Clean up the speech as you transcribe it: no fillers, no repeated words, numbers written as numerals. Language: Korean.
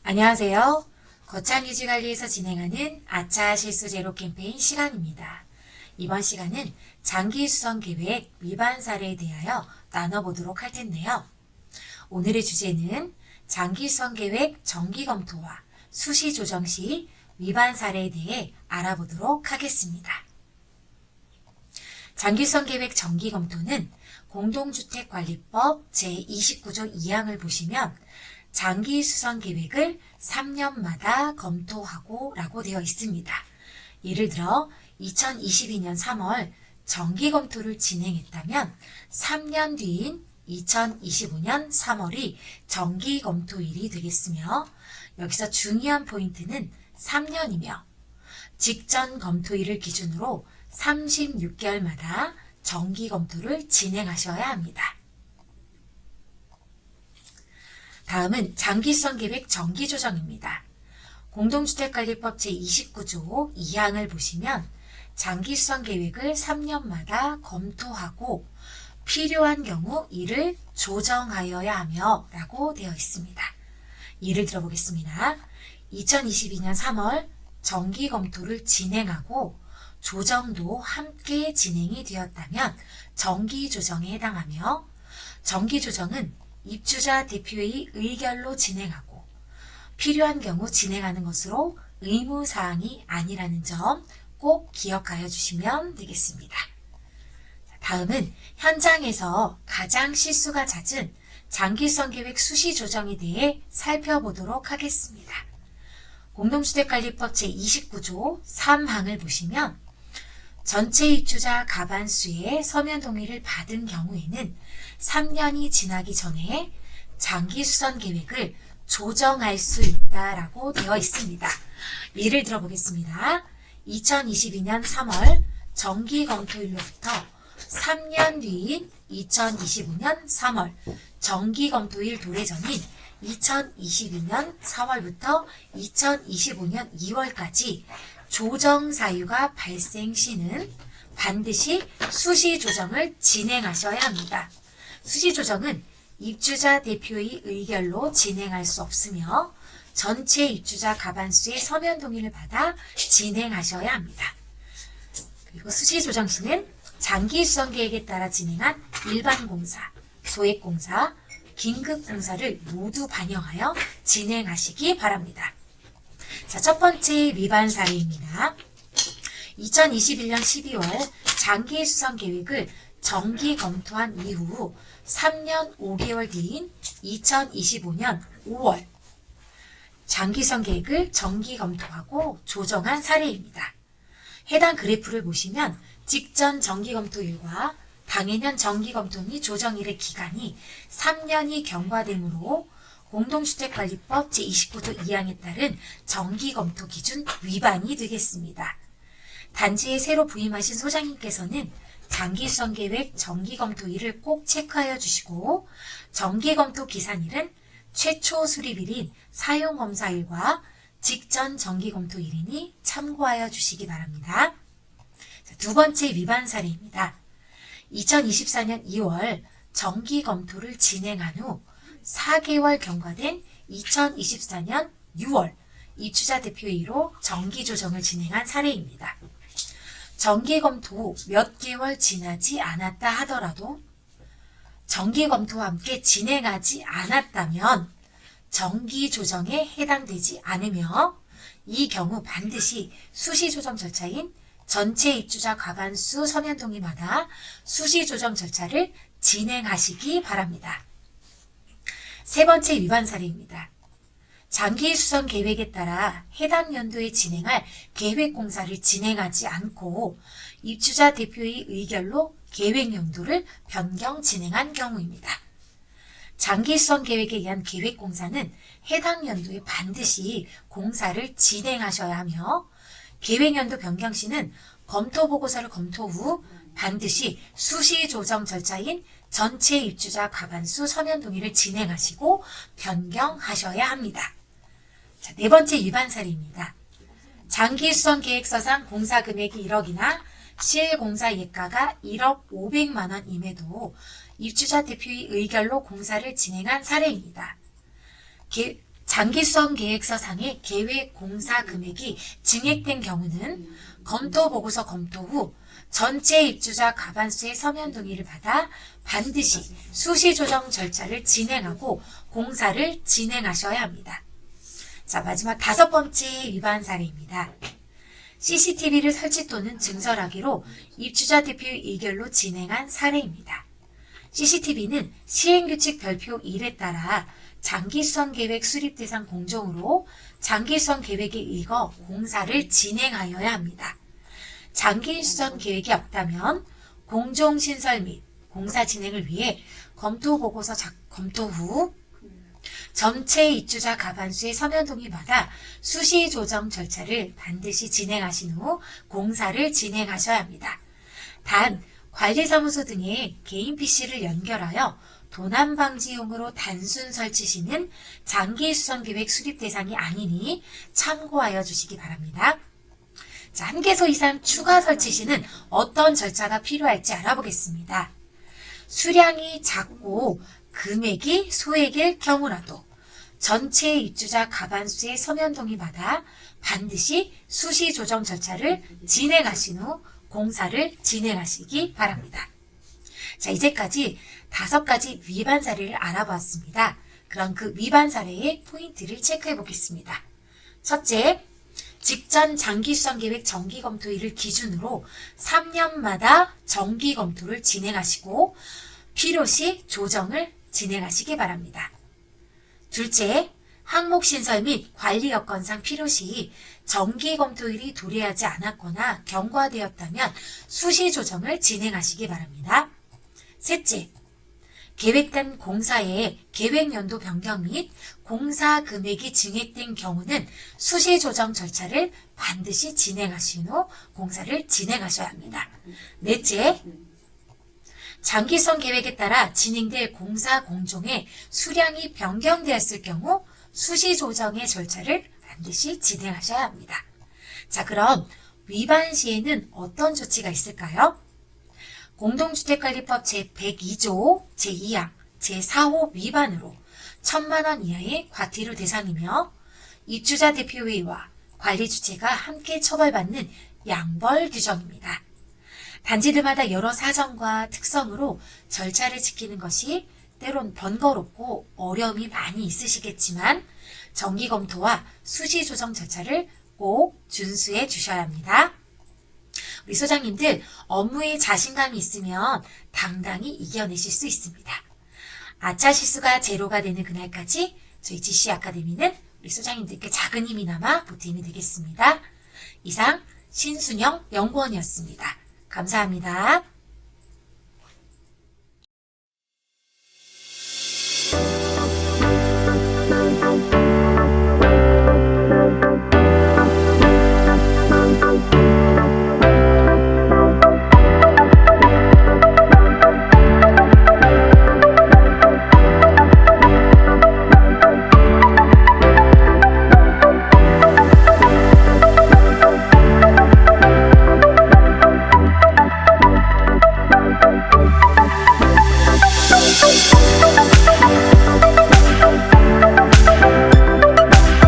안녕하세요. 거창유지관리에서 진행하는 아차 실수 제로 캠페인 시간입니다. 이번 시간은 장기수선계획 위반 사례에 대하여 나눠보도록 할 텐데요. 오늘의 주제는 장기수선계획 정기검토와 수시조정 시 위반 사례에 대해 알아보도록 하겠습니다. 장기수선계획 정기검토는 공동주택관리법 제29조 2항을 보시면 장기수선 계획을 3년마다 검토하고 라고 되어 있습니다. 예를 들어 2022년 3월 정기검토를 진행했다면 3년 뒤인 2025년 3월이 정기검토일이 되겠으며 여기서 중요한 포인트는 3년이며 직전 검토일을 기준으로 36개월마다 정기검토를 진행하셔야 합니다. 다음은 장기수선계획 정기조정입니다. 공동주택관리법 제29조 2항을 보시면 장기수선계획을 3년마다 검토하고 필요한 경우 이를 조정하여야 하며 라고 되어 있습니다. 예를 들어보겠습니다. 2022년 3월 정기검토를 진행하고 조정도 함께 진행이 되었다면 정기조정에 해당하며 정기조정은 입주자 대표의 의결로 진행하고 필요한 경우 진행하는 것으로 의무사항이 아니라는 점 꼭 기억하여 주시면 되겠습니다. 다음은 현장에서 가장 실수가 잦은 장기수선계획 수시조정에 대해 살펴보도록 하겠습니다. 공동주택관리법 제29조 3항을 보시면 전체 입주자 가반수의 서면 동의를 받은 경우에는 3년이 지나기 전에 장기수선 계획을 조정할 수 있다라고 되어 있습니다. 예를 들어보겠습니다. 2022년 3월 정기검토일로부터 3년 뒤인 2025년 3월 정기검토일 도래전인 2022년 4월부터 2025년 2월까지 조정 사유가 발생 시는 반드시 수시조정을 진행하셔야 합니다. 수시조정은 입주자 대표의 의결로 진행할 수 없으며 전체 입주자 가반수의 서면 동의를 받아 진행하셔야 합니다. 그리고 수시조정 시는 장기수선계획에 따라 진행한 일반공사, 소액공사, 긴급공사를 모두 반영하여 진행하시기 바랍니다. 자, 첫 번째 위반 사례입니다. 2021년 12월 장기수선 계획을 정기 검토한 이후 3년 5개월 뒤인 2025년 5월 장기수선 계획을 정기 검토하고 조정한 사례입니다. 해당 그래프를 보시면 직전 정기 검토일과 당해년 정기 검토 및 조정일의 기간이 3년이 경과되므로 공동주택관리법 제29조 2항에 따른 정기검토 기준 위반이 되겠습니다. 단지에 새로 부임하신 소장님께서는 장기수선계획 정기검토일을 꼭 체크하여 주시고 정기검토 기산일은 최초 수립일인 사용검사일과 직전 정기검토일이니 참고하여 주시기 바랍니다. 두 번째 위반 사례입니다. 2024년 2월 정기검토를 진행한 후 4개월 경과된 2024년 6월 입주자 대표회의로 정기조정을 진행한 사례입니다. 정기검토 몇 개월 지나지 않았다 하더라도 정기검토와 함께 진행하지 않았다면 정기조정에 해당되지 않으며 이 경우 반드시 수시조정 절차인 전체 입주자 과반수 서면 동의마다 수시조정 절차를 진행하시기 바랍니다. 세 번째 위반 사례입니다. 장기수선 계획에 따라 해당 연도에 진행할 계획공사를 진행하지 않고 입주자 대표의 의결로 계획 연도를 변경 진행한 경우입니다. 장기수선 계획에 의한 계획공사는 해당 연도에 반드시 공사를 진행하셔야 하며 계획연도 변경 시는 검토보고서를 검토 후 반드시 수시조정 절차인 전체 입주자 과반수 서면 동의를 진행하시고 변경하셔야 합니다. 자, 네 번째 위반 사례입니다. 장기수선 계획서상 공사 금액이 1억이나 실공사 예가가 1억 500만 입주자 대표의 의결로 공사를 진행한 사례입니다. 장기수선 계획서상의 계획 공사 금액이 증액된 경우는 검토 보고서 검토 후 전체 입주자 가반수의 서면 동의를 받아 반드시 수시 조정 절차를 진행하고 공사를 진행하셔야 합니다. 자, 마지막 5번째 위반 사례입니다. CCTV를 설치 또는 증설하기로 입주자 대표 의결로 진행한 사례입니다. CCTV는 시행규칙 별표 1에 따라 장기수선 계획 수립 대상 공정으로 장기수선 계획에 의거 공사를 진행하여야 합니다. 장기수선 계획이 없다면 공정신설 및 공사 진행을 위해 검토 보고서 검토 후 전체 입주자 가반수의 서면 동의 받아 수시 조정 절차를 반드시 진행하신 후 공사를 진행하셔야 합니다. 단, 관리사무소 등의 개인 PC를 연결하여 도난 방지용으로 단순 설치 시는 장기 수선 계획 수립 대상이 아니니 참고하여 주시기 바랍니다. 자, 한 개소 이상 추가 설치 시는 어떤 절차가 필요할지 알아보겠습니다. 수량이 작고 금액이 소액일 경우라도 전체 입주자 가반수의 서면 동의 받아 반드시 수시 조정 절차를 진행하신 후 공사를 진행하시기 바랍니다. 자, 이제까지 5가지 위반 사례를 알아보았습니다. 그럼 그 위반 사례의 포인트를 체크해 보겠습니다. 첫째, 직전 장기수선 계획 정기 검토일을 기준으로 3년마다 정기 검토를 진행하시고 필요시 조정을 진행하시기 바랍니다. 둘째, 항목 신설 및 관리 여건상 필요시 정기 검토일이 도래하지 않았거나 경과되었다면 수시 조정을 진행하시기 바랍니다. 셋째, 계획된 공사의 계획연도 변경 및 공사 금액이 증액된 경우는 수시 조정 절차를 반드시 진행하신 후 공사를 진행하셔야 합니다. 넷째, 장기수선 계획에 따라 진행될 공사 공종의 수량이 변경되었을 경우 수시 조정의 절차를 반드시 진행하셔야 합니다. 자, 그럼 위반 시에는 어떤 조치가 있을까요? 공동주택관리법 제102조 제2항 제4호 위반으로 1,000만 원 이하의 과태료 대상이며 입주자 대표회의와 관리주체가 함께 처벌받는 양벌 규정입니다. 단지들마다 여러 사정과 특성으로 절차를 지키는 것이 때론 번거롭고 어려움이 많이 있으시겠지만 정기 검토와 수시 조정 절차를 꼭 준수해 주셔야 합니다. 우리 소장님들 업무에 자신감이 있으면 당당히 이겨내실 수 있습니다. 아차 실수가 제로가 되는 그날까지 저희 GC 아카데미는 우리 소장님들께 작은 힘이나마 보탬이 되겠습니다. 이상 신순영 연구원이었습니다. 감사합니다.